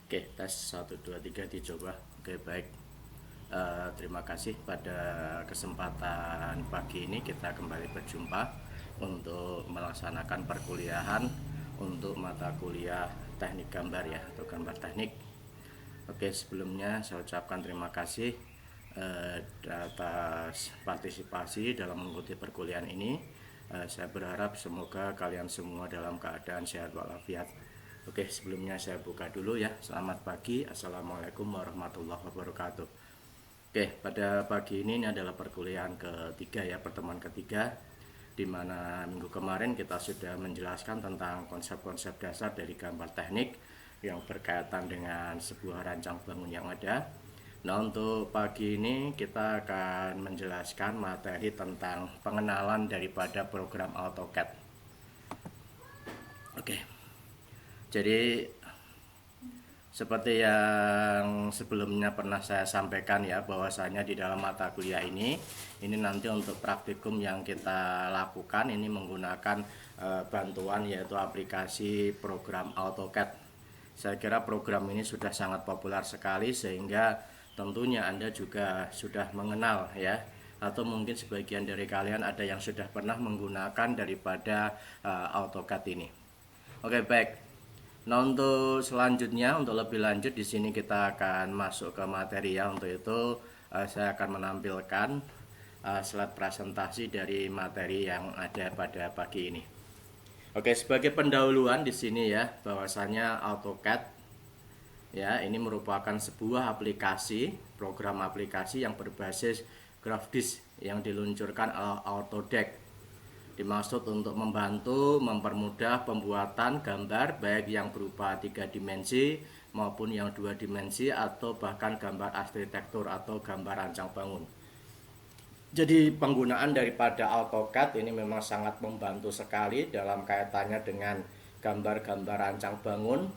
Oke, tes 1 2 3 dicoba. Oke, baik. Terima kasih. Pada kesempatan pagi ini kita kembali berjumpa untuk melaksanakan perkuliahan untuk mata kuliah teknik gambar ya, atau gambar teknik. Oke, sebelumnya saya ucapkan terima kasih atas partisipasi dalam mengikuti perkuliahan ini. Saya berharap semoga kalian semua dalam keadaan sehat walafiat. Oke, sebelumnya saya buka dulu ya. Selamat pagi, Assalamualaikum warahmatullahi wabarakatuh. Oke, pada pagi ini adalah perkuliahan ketiga ya, pertemuan ketiga, di mana minggu kemarin kita sudah menjelaskan tentang konsep-konsep dasar dari gambar teknik yang berkaitan dengan sebuah rancang bangun yang ada. Nah, untuk pagi ini kita akan menjelaskan materi tentang pengenalan daripada program AutoCAD. Oke, jadi seperti yang sebelumnya pernah saya sampaikan ya, bahwasanya di dalam mata kuliah ini nanti untuk praktikum yang kita lakukan ini menggunakan bantuan, yaitu aplikasi program AutoCAD. Saya kira program ini sudah sangat populer sekali, sehingga tentunya Anda juga sudah mengenal ya, atau mungkin sebagian dari kalian ada yang sudah pernah menggunakan daripada AutoCAD ini. Oke, baik. Nah, untuk selanjutnya, untuk lebih lanjut di sini kita akan masuk ke materi ya. Untuk itu saya akan menampilkan slide presentasi dari materi yang ada pada pagi ini. Oke, sebagai pendahuluan di sini ya, bahwasanya AutoCAD ya, ini merupakan sebuah aplikasi, program aplikasi yang berbasis grafis yang diluncurkan oleh Autodesk, dimaksud untuk membantu mempermudah pembuatan gambar baik yang berupa 3 dimensi maupun yang 2 dimensi, atau bahkan gambar arsitektur atau gambar rancang bangun. Jadi penggunaan daripada AutoCAD ini memang sangat membantu sekali dalam kaitannya dengan gambar-gambar rancang bangun.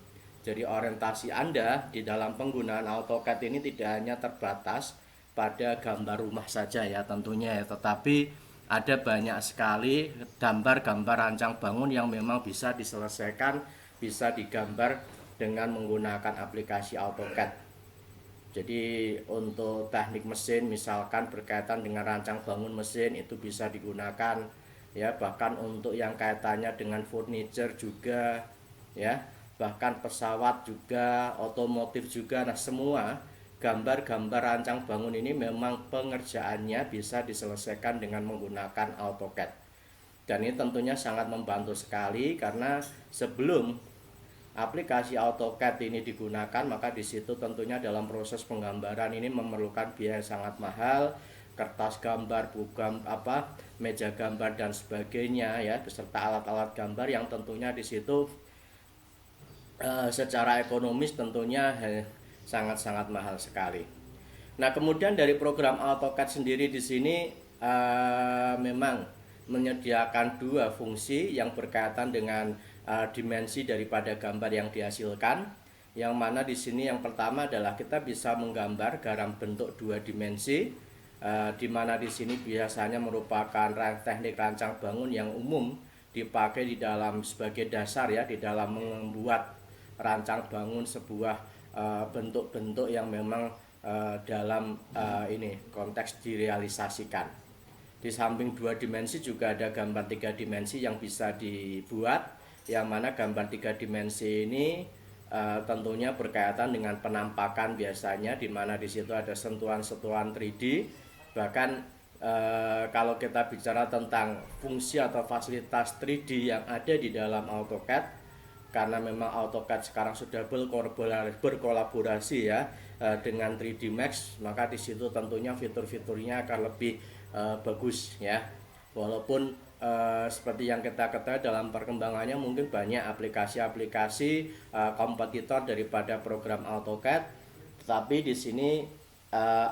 Jadi orientasi Anda di dalam penggunaan AutoCAD ini tidak hanya terbatas pada gambar rumah saja ya tentunya ya, tetapi ada banyak sekali gambar-gambar rancang bangun yang memang bisa diselesaikan, bisa digambar dengan menggunakan aplikasi AutoCAD. Jadi untuk teknik mesin misalkan berkaitan dengan rancang bangun mesin itu bisa digunakan ya, bahkan untuk yang kaitannya dengan furniture juga ya, bahkan pesawat juga, otomotif juga. Nah, semua gambar-gambar rancang bangun ini memang pengerjaannya bisa diselesaikan dengan menggunakan AutoCAD. Dan ini tentunya sangat membantu sekali, karena sebelum aplikasi AutoCAD ini digunakan, maka di situ tentunya dalam proses penggambaran ini memerlukan biaya sangat mahal, kertas gambar, buku meja gambar dan sebagainya ya, beserta alat-alat gambar yang tentunya di situ secara ekonomis tentunya sangat-sangat mahal sekali. Nah, kemudian dari program AutoCAD sendiri di sini memang menyediakan 2 fungsi yang berkaitan dengan dimensi daripada gambar yang dihasilkan. Yang mana di sini yang pertama adalah kita bisa menggambar dalam bentuk 2 dimensi, di mana di sini biasanya merupakan teknik rancang bangun yang umum dipakai di dalam sebagai dasar ya, di dalam membuat rancang bangun sebuah bentuk-bentuk yang memang dalam ini konteks direalisasikan. Di samping 2 dimensi juga ada gambar 3 dimensi yang bisa dibuat, yang mana gambar 3 dimensi ini tentunya berkaitan dengan penampakan biasanya, di mana di situ ada sentuhan-sentuhan 3D. Bahkan kalau kita bicara tentang fungsi atau fasilitas 3D yang ada di dalam AutoCAD, karena memang AutoCAD sekarang sudah berkolaborasi ya dengan 3D Max, maka di situ tentunya fitur-fiturnya akan lebih bagus ya. Walaupun seperti yang kita ketahui dalam perkembangannya mungkin banyak aplikasi-aplikasi kompetitor daripada program AutoCAD, tetapi di sini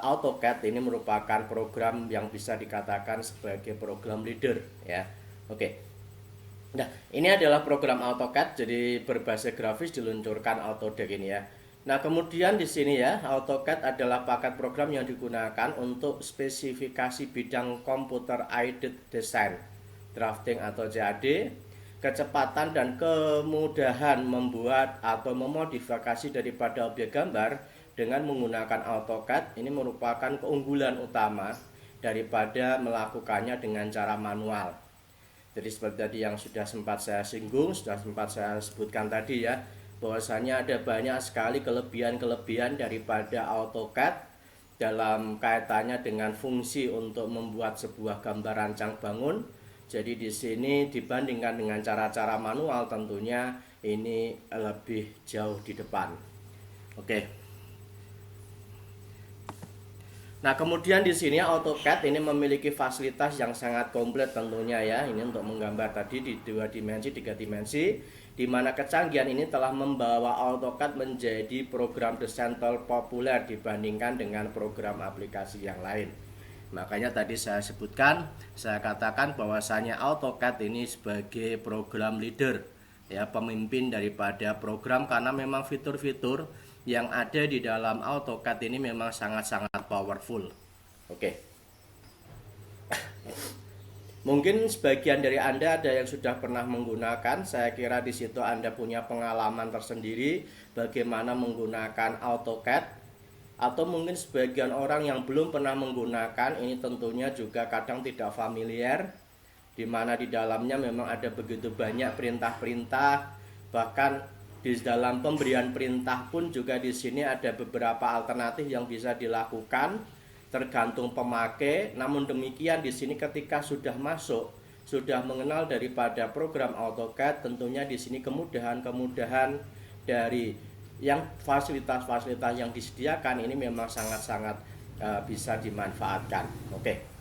AutoCAD ini merupakan program yang bisa dikatakan sebagai program leader ya. Oke. Nah, ini adalah program AutoCAD, jadi berbasis grafis diluncurkan Autodesk ini ya. Nah, kemudian di sini ya, AutoCAD adalah paket program yang digunakan untuk spesifikasi bidang computer aided design, drafting atau CAD, kecepatan dan kemudahan membuat atau memodifikasi daripada objek gambar dengan menggunakan AutoCAD ini merupakan keunggulan utama daripada melakukannya dengan cara manual. Jadi seperti tadi yang sudah sempat saya singgung, sudah sempat saya sebutkan tadi ya, bahwasanya ada banyak sekali kelebihan-kelebihan daripada AutoCAD dalam kaitannya dengan fungsi untuk membuat sebuah gambar rancang bangun. Jadi di sini dibandingkan dengan cara-cara manual tentunya ini lebih jauh di depan. Oke. Nah, kemudian di sini AutoCAD ini memiliki fasilitas yang sangat komplit tentunya ya. Ini untuk menggambar tadi di 2 dimensi, 3 dimensi, di mana kecanggihan ini telah membawa AutoCAD menjadi program desain terpopuler dibandingkan dengan program aplikasi yang lain. Makanya tadi saya sebutkan, saya katakan bahwasanya AutoCAD ini sebagai program leader ya, pemimpin daripada program, karena memang fitur-fitur yang ada di dalam AutoCAD ini memang sangat-sangat powerful. Oke. Mungkin sebagian dari Anda ada yang sudah pernah menggunakan. Saya kira di situ Anda punya pengalaman tersendiri bagaimana menggunakan AutoCAD. Atau mungkin sebagian orang yang belum pernah menggunakan, ini tentunya juga kadang tidak familiar, di mana di dalamnya memang ada begitu banyak perintah-perintah, bahkan di dalam pemberian perintah pun juga di sini ada beberapa alternatif yang bisa dilakukan tergantung pemakai. Namun demikian di sini ketika sudah masuk, sudah mengenal daripada program AutoCAD, tentunya di sini kemudahan-kemudahan dari yang fasilitas-fasilitas yang disediakan ini memang sangat-sangat bisa dimanfaatkan. Oke.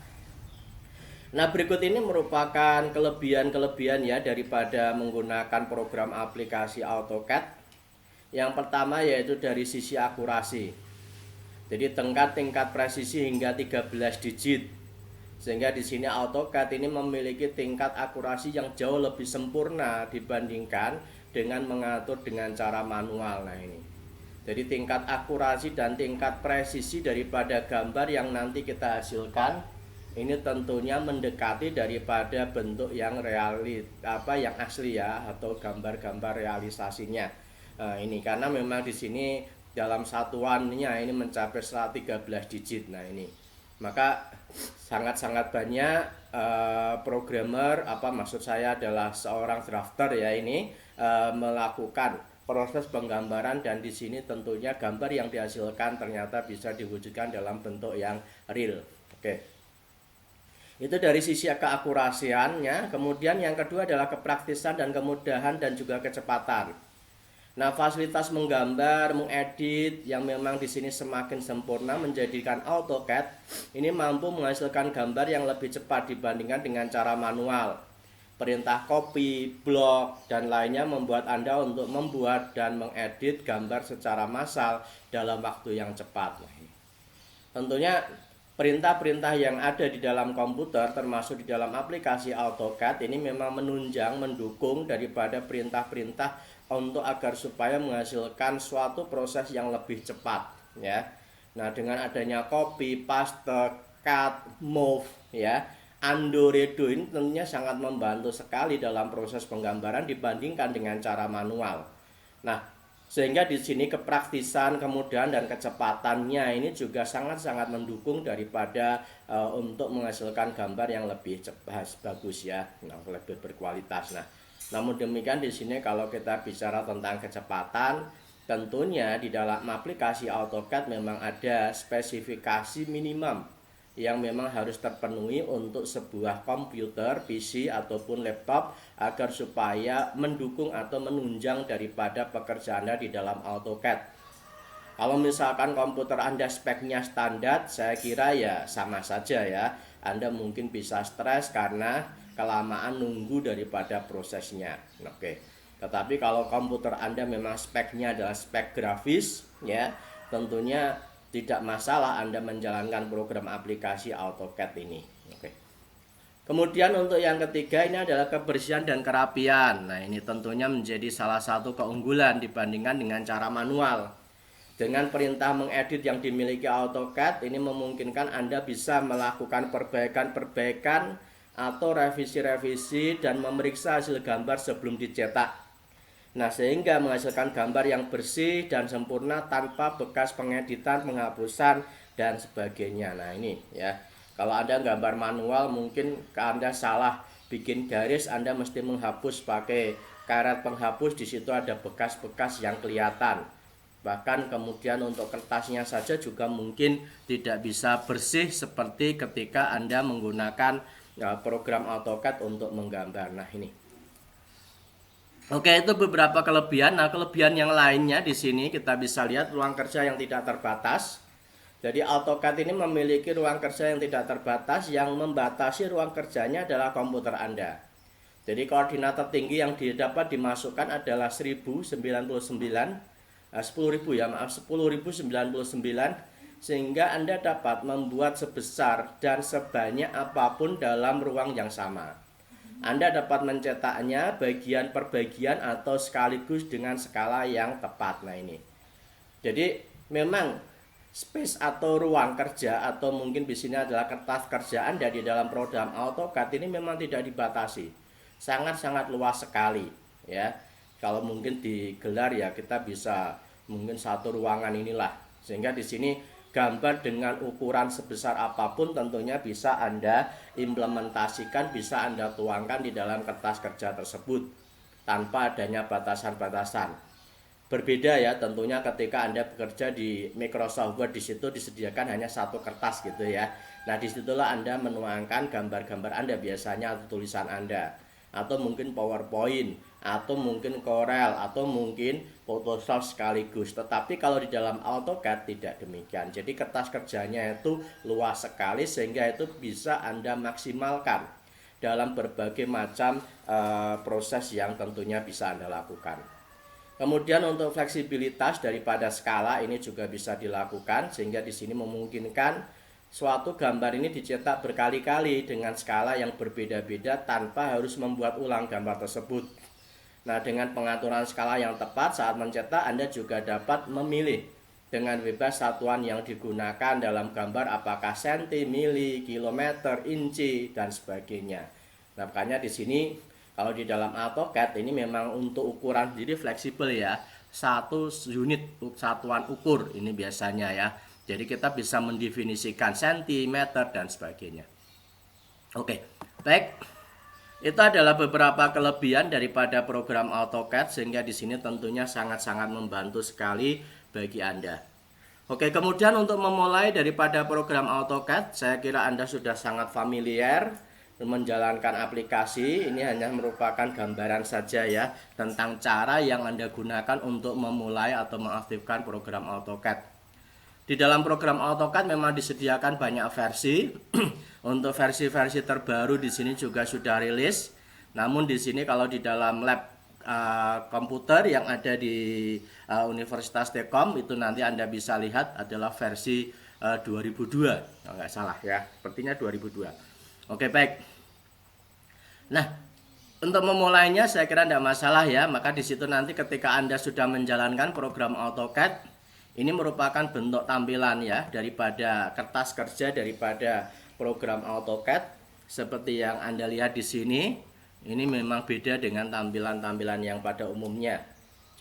Nah, berikut ini merupakan kelebihan-kelebihan ya daripada menggunakan program aplikasi AutoCAD. Yang pertama yaitu dari sisi akurasi. Jadi tingkat presisi hingga 13 digit. Sehingga di sini AutoCAD ini memiliki tingkat akurasi yang jauh lebih sempurna dibandingkan dengan mengatur dengan cara manual. Nah, ini. Jadi tingkat akurasi dan tingkat presisi daripada gambar yang nanti kita hasilkan ini tentunya mendekati daripada bentuk yang yang asli ya, atau gambar-gambar realisasinya. Ini karena memang di sini dalam satuannya ini mencapai 113 digit. Nah, ini maka sangat-sangat banyak programmer, maksud saya adalah seorang drafter ya, ini melakukan proses penggambaran, dan di sini tentunya gambar yang dihasilkan ternyata bisa diwujudkan dalam bentuk yang real. Oke. Itu dari sisi keakurasiannya. Kemudian yang kedua adalah kepraktisan dan kemudahan dan juga kecepatan. Nah, fasilitas menggambar, mengedit yang memang di sini semakin sempurna menjadikan AutoCAD ini mampu menghasilkan gambar yang lebih cepat dibandingkan dengan cara manual. Perintah copy, blok, dan lainnya membuat Anda untuk membuat dan mengedit gambar secara massal dalam waktu yang cepat. Tentunya perintah-perintah yang ada di dalam komputer termasuk di dalam aplikasi AutoCAD ini memang menunjang, mendukung daripada perintah-perintah untuk agar supaya menghasilkan suatu proses yang lebih cepat ya. Nah, dengan adanya copy, paste, cut, move ya, undo, redo ini tentunya sangat membantu sekali dalam proses penggambaran dibandingkan dengan cara manual. Nah, sehingga di sini kepraktisan, kemudahan dan kecepatannya ini juga sangat-sangat mendukung daripada untuk menghasilkan gambar yang lebih cepat, bagus ya, lebih berkualitas. Nah, namun demikian di sini kalau kita bicara tentang kecepatan, tentunya di dalam aplikasi AutoCAD memang ada spesifikasi minimum yang memang harus terpenuhi untuk sebuah komputer, PC ataupun laptop agar supaya mendukung atau menunjang daripada pekerjaan Anda di dalam AutoCAD. Kalau misalkan komputer Anda speknya standar, saya kira ya sama saja ya. Anda mungkin bisa stres karena kelamaan nunggu daripada prosesnya. Oke. Tetapi kalau komputer Anda memang speknya adalah spek grafis ya, tentunya tidak masalah Anda menjalankan program aplikasi AutoCAD ini. Oke. Kemudian untuk yang ketiga ini adalah kebersihan dan kerapian. Nah, ini tentunya menjadi salah satu keunggulan dibandingkan dengan cara manual. Dengan perintah mengedit yang dimiliki AutoCAD ini memungkinkan Anda bisa melakukan perbaikan-perbaikan atau revisi-revisi dan memeriksa hasil gambar sebelum dicetak. Nah, sehingga menghasilkan gambar yang bersih dan sempurna tanpa bekas pengeditan, penghapusan, dan sebagainya. Nah, ini ya. Kalau Anda gambar manual, mungkin Anda salah bikin garis, Anda mesti menghapus pakai karet penghapus, di situ ada bekas-bekas yang kelihatan. Bahkan kemudian untuk kertasnya saja juga mungkin tidak bisa bersih seperti ketika Anda menggunakan program AutoCAD untuk menggambar. Nah, ini. Oke, itu beberapa kelebihan. Nah, kelebihan yang lainnya di sini kita bisa lihat ruang kerja yang tidak terbatas. Jadi AutoCAD ini memiliki ruang kerja yang tidak terbatas, yang membatasi ruang kerjanya adalah komputer Anda. Jadi koordinat tertinggi yang dapat dimasukkan adalah 1099, 10.000 ya, maaf 10.099, sehingga Anda dapat membuat sebesar dan sebanyak apapun dalam ruang yang sama. Anda dapat mencetaknya bagian per bagian atau sekaligus dengan skala yang tepat. Nah, ini. Jadi memang space atau ruang kerja atau mungkin di sini adalah kertas kerja Anda di dalam program AutoCAD ini memang tidak dibatasi. Sangat-sangat luas sekali ya. Kalau mungkin digelar ya kita bisa mungkin satu ruangan inilah. Sehingga di sini gambar dengan ukuran sebesar apapun tentunya bisa Anda implementasikan, bisa Anda tuangkan di dalam kertas kerja tersebut tanpa adanya batasan-batasan. Berbeda ya tentunya ketika Anda bekerja di Microsoft Word, di situ disediakan hanya satu kertas gitu ya. Nah, disitulah Anda menuangkan gambar-gambar Anda biasanya atau tulisan Anda, atau mungkin PowerPoint, atau mungkin Corel, atau mungkin Photoshop sekaligus. Tetapi kalau di dalam AutoCAD tidak demikian. Jadi kertas kerjanya itu luas sekali sehingga itu bisa Anda maksimalkan dalam berbagai macam proses yang tentunya bisa Anda lakukan. Kemudian untuk fleksibilitas daripada skala ini juga bisa dilakukan sehingga di sini memungkinkan suatu gambar ini dicetak berkali-kali dengan skala yang berbeda-beda tanpa harus membuat ulang gambar tersebut. Nah, dengan pengaturan skala yang tepat saat mencetak, Anda juga dapat memilih dengan bebas satuan yang digunakan dalam gambar apakah senti, mili, kilometer, inci, dan sebagainya. Nah, makanya di sini kalau di dalam AutoCAD ini memang untuk ukuran jadi fleksibel ya. Satu unit satuan ukur ini biasanya ya. Jadi kita bisa mendefinisikan sentimeter dan sebagainya. Oke, baik. Itu adalah beberapa kelebihan daripada program AutoCAD sehingga di sini tentunya sangat-sangat membantu sekali bagi Anda. Oke, kemudian untuk memulai daripada program AutoCAD, saya kira Anda sudah sangat familiar menjalankan aplikasi. Ini hanya merupakan gambaran saja ya tentang cara yang Anda gunakan untuk memulai atau mengaktifkan program AutoCAD. Di dalam program AutoCAD memang disediakan banyak versi. Untuk versi-versi terbaru di sini juga sudah rilis. Namun di sini kalau di dalam lab komputer yang ada di Universitas Telkom itu nanti Anda bisa lihat adalah versi 2002, kalau nggak salah ya, sepertinya 2002. Oke, baik. Nah, untuk memulainya saya kira tidak masalah ya. Maka di situ nanti ketika Anda sudah menjalankan program AutoCAD, ini merupakan bentuk tampilan ya daripada kertas kerja daripada program AutoCAD seperti yang Anda lihat di sini. Ini memang beda dengan tampilan-tampilan yang pada umumnya.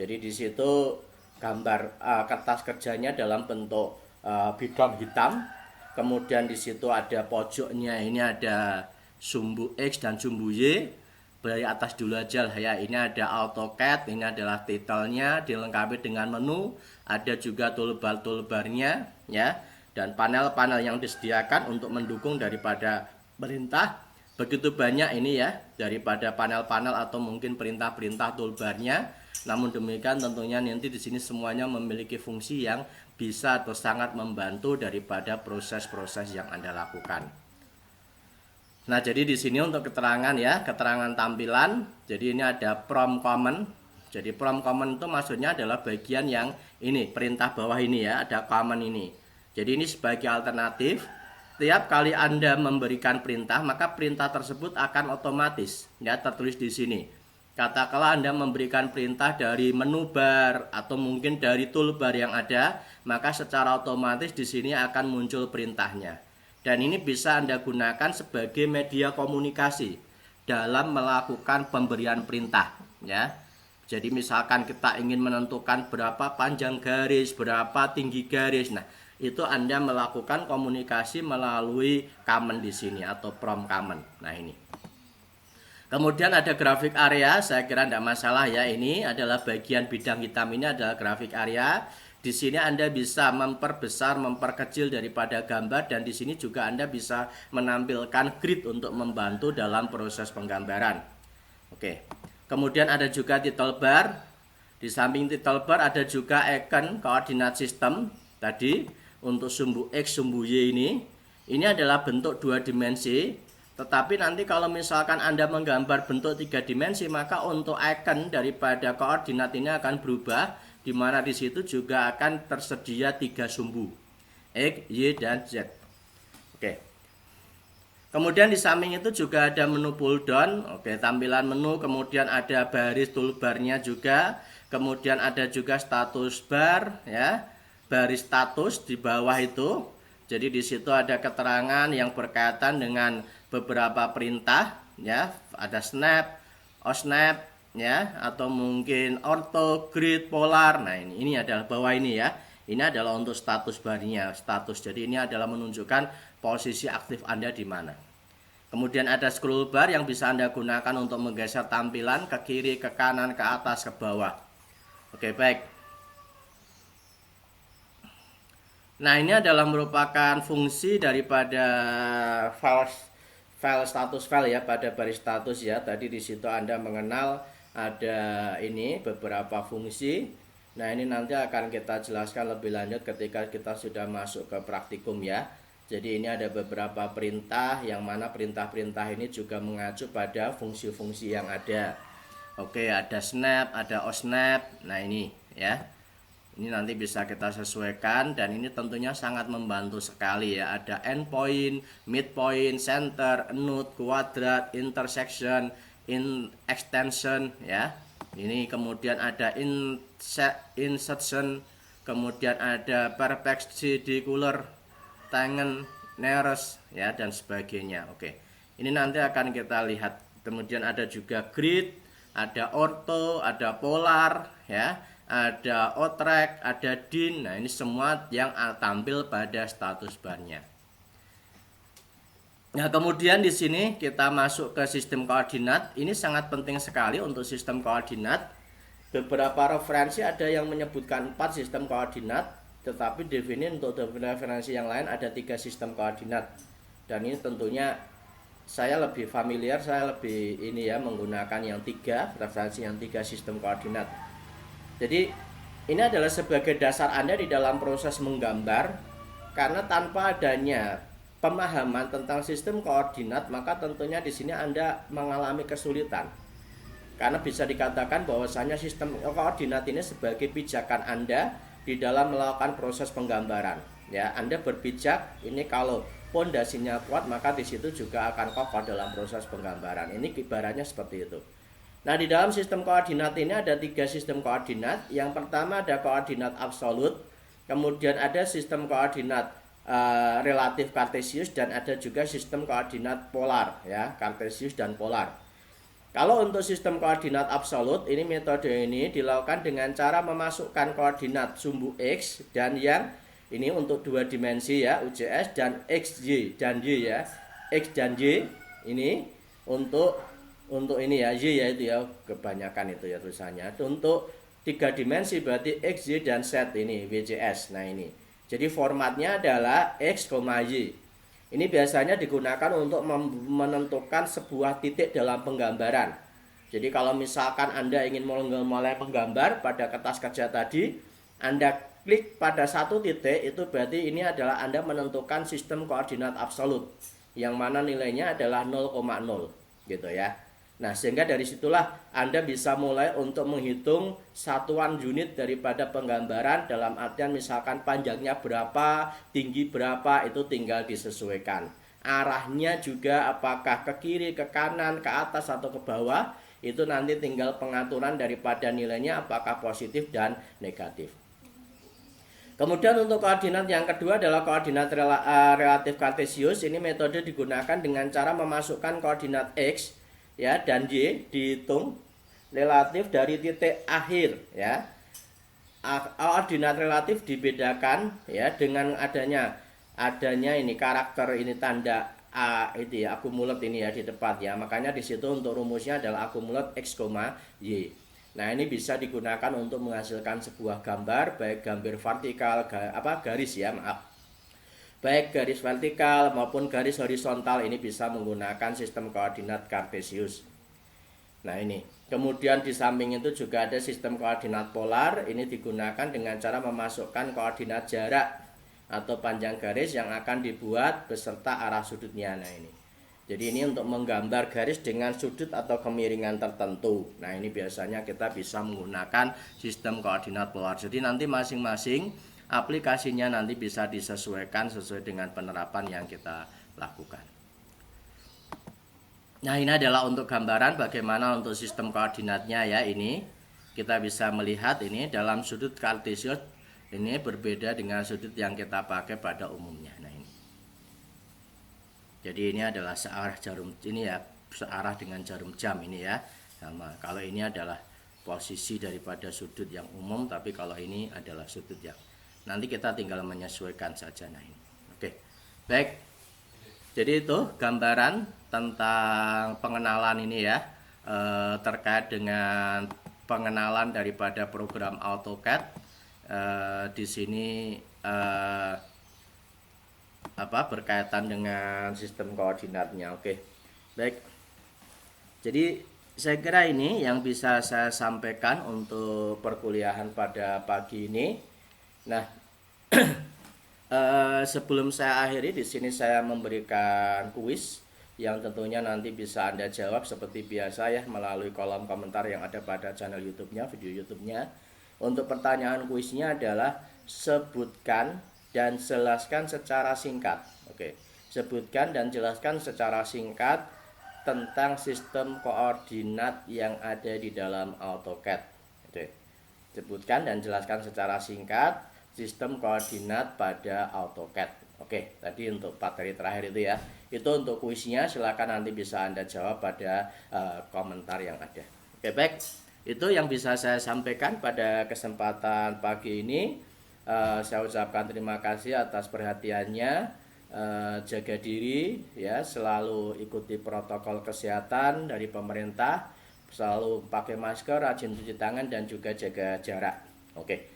Jadi di situ gambar kertas kerjanya dalam bentuk bidang hitam. Kemudian di situ ada pojoknya ini ada sumbu X dan sumbu Y. Dari atas dulu aja lah ya. Ini ada AutoCAD, ini adalah titelnya dilengkapi dengan menu, ada juga toolbar-toolbarnya ya, dan panel-panel yang disediakan untuk mendukung daripada perintah. Begitu banyak ini ya daripada panel-panel atau mungkin perintah-perintah toolbarnya. Namun demikian tentunya nanti di sini semuanya memiliki fungsi yang bisa atau sangat membantu daripada proses-proses yang Anda lakukan. Nah, jadi di sini untuk keterangan ya, keterangan tampilan. Jadi ini ada from command. Jadi from command itu maksudnya adalah bagian yang ini, perintah bawah ini ya, ada command ini. Jadi ini sebagai alternatif. Tiap kali Anda memberikan perintah, maka perintah tersebut akan otomatis ya tertulis di sini. Katakanlah Anda memberikan perintah dari menu bar atau mungkin dari toolbar yang ada, maka secara otomatis di sini akan muncul perintahnya. Dan ini bisa Anda gunakan sebagai media komunikasi dalam melakukan pemberian perintah ya. Jadi misalkan kita ingin menentukan berapa panjang garis, berapa tinggi garis. Nah, itu Anda melakukan komunikasi melalui command di sini atau prompt command. Nah, ini. Kemudian ada grafik area, saya kira tidak masalah ya. Ini adalah bagian bidang hitam, ini adalah grafik area. Di sini Anda bisa memperbesar, memperkecil daripada gambar, dan di sini juga Anda bisa menampilkan grid untuk membantu dalam proses penggambaran. Oke. Kemudian ada juga title bar. Di samping title bar ada juga icon koordinat sistem tadi untuk sumbu X, sumbu Y ini. Ini adalah bentuk 2 dimensi. Tetapi nanti kalau misalkan Anda menggambar bentuk 3 dimensi, maka untuk icon daripada koordinat ini akan berubah, di mana di situ juga akan tersedia 3 sumbu X, Y, dan Z. Oke. Kemudian di samping itu juga ada menu pull down. Oke, tampilan menu, kemudian ada baris toolbarnya juga. Kemudian ada juga status bar ya. Baris status di bawah itu. Jadi di situ ada keterangan yang berkaitan dengan beberapa perintah ya. Ada snap, osnap ya, atau mungkin ortho, grid, polar. Nah, ini adalah bawah ini ya. Ini adalah untuk status barnya, status. Jadi ini adalah menunjukkan posisi aktif Anda di mana. Kemudian ada scroll bar yang bisa Anda gunakan untuk menggeser tampilan ke kiri, ke kanan, ke atas, ke bawah. Oke, baik. Nah, ini adalah merupakan fungsi daripada file status file ya, pada baris status ya. Tadi di situ Anda mengenal ada ini beberapa fungsi. Nah, ini nanti akan kita jelaskan lebih lanjut ketika kita sudah masuk ke praktikum ya. Jadi ini ada beberapa perintah, yang mana perintah-perintah ini juga mengacu pada fungsi-fungsi yang ada. Oke, ada snap, ada osnap. Nah, ini ya. Ini nanti bisa kita sesuaikan, dan ini tentunya sangat membantu sekali ya. Ada endpoint, midpoint, center, node, kuadrat, intersection, extension ya. Ini kemudian ada insertion, kemudian ada perpendicular, tangen, nearest ya, dan sebagainya. Oke. Ini nanti akan kita lihat. Kemudian ada juga grid, ada ortho, ada polar ya, ada O-track, ada DIN. Nah, ini semua yang tampil pada status barnya. Nah, kemudian di sini kita masuk ke sistem koordinat. Ini sangat penting sekali untuk sistem koordinat. Beberapa referensi ada yang menyebutkan 4 sistem koordinat, tetapi untuk referensi yang lain ada 3 sistem koordinat. Dan ini tentunya saya lebih familiar, saya lebih ini ya, menggunakan yang 3 referensi, yang 3 sistem koordinat. Jadi ini adalah sebagai dasar Anda di dalam proses menggambar, karena tanpa adanya pemahaman tentang sistem koordinat, maka tentunya di sini Anda mengalami kesulitan. Karena bisa dikatakan bahwasanya sistem koordinat ini sebagai pijakan Anda di dalam melakukan proses penggambaran. Ya, Anda berpijak, ini kalau pondasinya kuat, maka di situ juga akan kokoh dalam proses penggambaran. Ini ibaratnya seperti itu. Nah, di dalam sistem koordinat ini ada 3 sistem koordinat. Yang pertama ada koordinat absolut, kemudian ada sistem koordinat relatif kartesius, dan ada juga sistem koordinat polar ya, kartesius dan polar. Kalau untuk sistem koordinat absolut, ini metode ini dilakukan dengan cara memasukkan koordinat sumbu X dan yang ini untuk 2 dimensi ya, UCS, dan X, Y, dan Y ya. X dan Y ini untuk ini ya, Y ya, itu ya, kebanyakan itu ya tulisannya. Untuk 3 dimensi berarti X, Y, dan Z ini, WCS. Nah, ini. Jadi formatnya adalah X, Y. Ini biasanya digunakan untuk menentukan sebuah titik dalam penggambaran. Jadi kalau misalkan Anda ingin mulai menggambar pada kertas kerja tadi, Anda klik pada satu titik, itu berarti ini adalah Anda menentukan sistem koordinat absolut, yang mana nilainya adalah 0,0 gitu ya. Nah, sehingga dari situlah Anda bisa mulai untuk menghitung satuan unit daripada penggambaran, dalam artian misalkan panjangnya berapa, tinggi berapa, itu tinggal disesuaikan. Arahnya juga apakah ke kiri, ke kanan, ke atas, atau ke bawah, itu nanti tinggal pengaturan daripada nilainya apakah positif dan negatif. Kemudian untuk koordinat yang kedua adalah koordinat relatif kartesius. Ini metode digunakan dengan cara memasukkan koordinat X ya dan Y dihitung relatif dari titik akhir ya. Koordinat relatif dibedakan ya dengan adanya ini karakter ini tanda A itu ya, akumulat ini ya di depan ya. Makanya di situ untuk rumusnya adalah akumulat X, Y. Nah, ini bisa digunakan untuk menghasilkan sebuah gambar, baik gambar vertikal, garis ya, maaf. Baik garis vertikal maupun garis horizontal ini bisa menggunakan sistem koordinat kartesius. Nah, ini. Kemudian di samping itu juga ada sistem koordinat polar. Ini digunakan dengan cara memasukkan koordinat jarak atau panjang garis yang akan dibuat beserta arah sudutnya. Nah, ini. Jadi ini untuk menggambar garis dengan sudut atau kemiringan tertentu. Nah, ini biasanya kita bisa menggunakan sistem koordinat polar. Jadi nanti masing-masing aplikasinya nanti bisa disesuaikan sesuai dengan penerapan yang kita lakukan. Nah, ini adalah untuk gambaran bagaimana untuk sistem koordinatnya ya. Ini kita bisa melihat ini dalam sudut kartesius ini berbeda dengan sudut yang kita pakai pada umumnya. Nah, ini. Jadi ini adalah searah jarum ini ya, searah dengan jarum jam ini ya. Sama. Kalau ini adalah posisi daripada sudut yang umum, tapi kalau ini adalah sudut yang nanti kita tinggal menyesuaikan saja. Nah, ini. Oke. Baik. Jadi itu gambaran tentang pengenalan ini ya, terkait dengan pengenalan daripada program AutoCAD. Di sini berkaitan dengan sistem koordinatnya. Oke. Baik. Jadi saya kira ini yang bisa saya sampaikan untuk perkuliahan pada pagi ini. Nah, sebelum saya akhiri di sini saya memberikan kuis yang tentunya nanti bisa Anda jawab seperti biasa ya melalui kolom komentar yang ada pada channel YouTube-nya, video YouTube-nya. Untuk pertanyaan kuisnya adalah sebutkan dan jelaskan secara singkat. Oke. Sebutkan dan jelaskan secara singkat tentang sistem koordinat yang ada di dalam AutoCAD. Oke. Sebutkan dan jelaskan secara singkat sistem koordinat pada AutoCAD. Oke, tadi untuk materi terakhir itu ya. Itu untuk kuisnya, silakan nanti bisa Anda jawab pada komentar yang ada. Oke, baik. Itu yang bisa saya sampaikan pada kesempatan pagi ini. Saya ucapkan terima kasih atas perhatiannya. Jaga diri ya, selalu ikuti protokol kesehatan dari pemerintah, selalu pakai masker, rajin cuci tangan dan juga jaga jarak. Oke.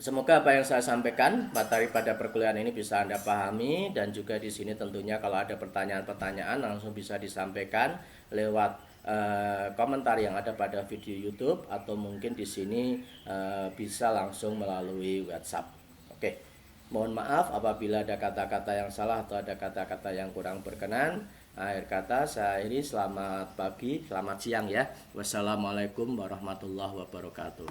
Semoga apa yang saya sampaikan materi pada perkuliahan ini bisa Anda pahami, dan juga di sini tentunya kalau ada pertanyaan-pertanyaan langsung bisa disampaikan lewat komentar yang ada pada video YouTube, atau mungkin di sini bisa langsung melalui WhatsApp. Oke. Mohon maaf apabila ada kata-kata yang salah atau ada kata-kata yang kurang berkenan. Akhir kata saya akhiri, selamat pagi, selamat siang ya. Wassalamualaikum warahmatullahi wabarakatuh.